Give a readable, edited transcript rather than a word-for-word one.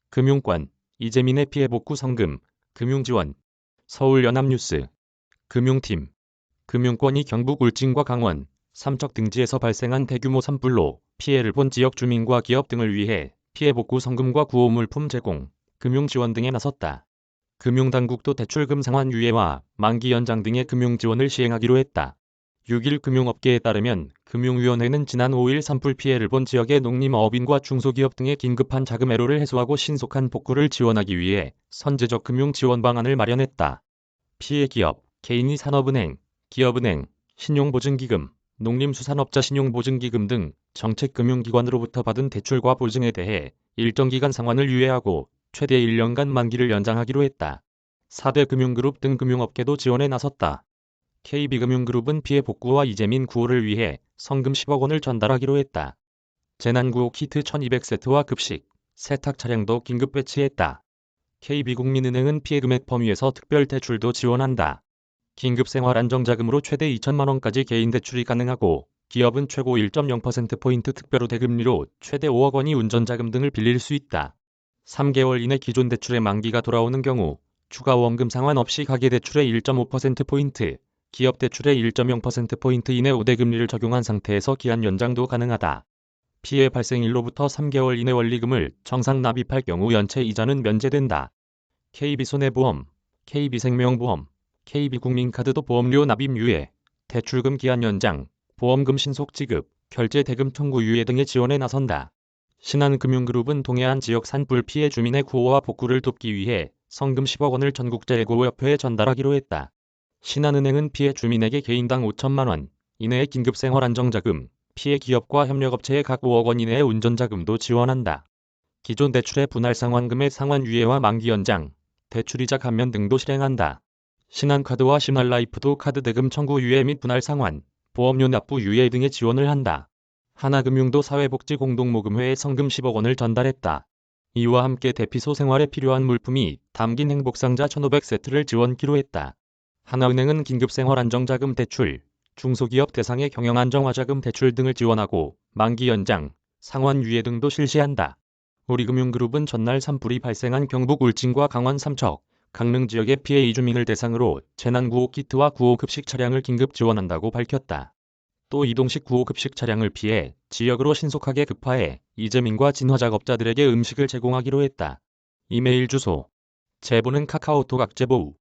금융권, 이재민의 피해 복구 성금, 금융지원. 서울연합뉴스. 금융팀. 금융권이 경북 울진과 강원, 삼척 등지에서 발생한 대규모 산불로 피해를 본 지역 주민과 기업 등을 위해 피해 복구 성금과 구호물품 제공, 금융지원 등에 나섰다. 금융당국도 대출금 상환 유예와 만기 연장 등의 금융지원을 시행하기로 했다. 6일 금융업계에 따르면 금융위원회는 지난 5일 산불 피해를 본 지역의 농림어업인과 중소기업 등의 긴급한 자금 애로를 해소하고 신속한 복구를 지원하기 위해 선제적 금융 지원 방안을 마련했다. 피해 기업, 개인이 산업은행, 기업은행, 신용보증기금, 농림수산업자 신용보증기금 등 정책금융기관으로부터 받은 대출과 보증에 대해 일정 기간 상환을 유예하고 최대 1년간 만기를 연장하기로 했다. 4대 금융그룹 등 금융업계도 지원에 나섰다. KB금융그룹은 피해 복구와 이재민 구호를 위해 성금 10억 원을 전달하기로 했다. 재난구호 키트 1200세트와 급식, 세탁 차량도 긴급 배치했다. KB국민은행은 피해 금액 범위에서 특별 대출도 지원한다. 긴급생활안정자금으로 최대 2천만 원까지 개인 대출이 가능하고 기업은 최고 1.0%포인트 특별 우대금리로 최대 5억 원이 운전자금 등을 빌릴 수 있다. 3개월 이내 기존 대출의 만기가 돌아오는 경우 추가 원금 상환 없이 가계대출의 1.5%포인트, 기업 대출의 1.0%포인트 이내 우대금리를 적용한 상태에서 기한 연장도 가능하다. 피해 발생일로부터 3개월 이내 원리금을 정상 납입할 경우 연체 이자는 면제된다. KB손해보험, KB생명보험, KB국민카드도 보험료 납입 유예, 대출금 기한 연장, 보험금 신속 지급, 결제 대금 청구 유예 등의 지원에 나선다. 신한금융그룹은 동해안 지역 산불 피해 주민의 구호와 복구를 돕기 위해 성금 10억 원을 전국재해구호협회에 전달하기로 했다. 신한은행은 피해 주민에게 개인당 5천만 원 이내의 긴급생활안정자금, 피해 기업과 협력업체에 각 5억 원 이내의 운전자금도 지원한다. 기존 대출의 분할 상환금의 상환 유예와 만기 연장, 대출이자 감면 등도 실행한다. 신한카드와 신한라이프도 카드 대금 청구 유예 및 분할 상환, 보험료 납부 유예 등의 지원을 한다. 하나금융도 사회복지공동모금회에 성금 10억 원을 전달했다. 이와 함께 대피소 생활에 필요한 물품이 담긴 행복상자 1,500세트를 지원키로 했다. 하나은행은 긴급생활안정자금 대출, 중소기업 대상의 경영안정화자금 대출 등을 지원하고 만기 연장, 상환 유예 등도 실시한다. 우리금융그룹은 전날 산불이 발생한 경북 울진과 강원 삼척, 강릉 지역의 피해 이주민을 대상으로 재난구호 키트와 구호급식 차량을 긴급 지원한다고 밝혔다. 또 이동식 구호급식 차량을 피해 지역으로 신속하게 급파해 이재민과 진화작업자들에게 음식을 제공하기로 했다. 이메일 주소. 제보는 카카오톡 악제보우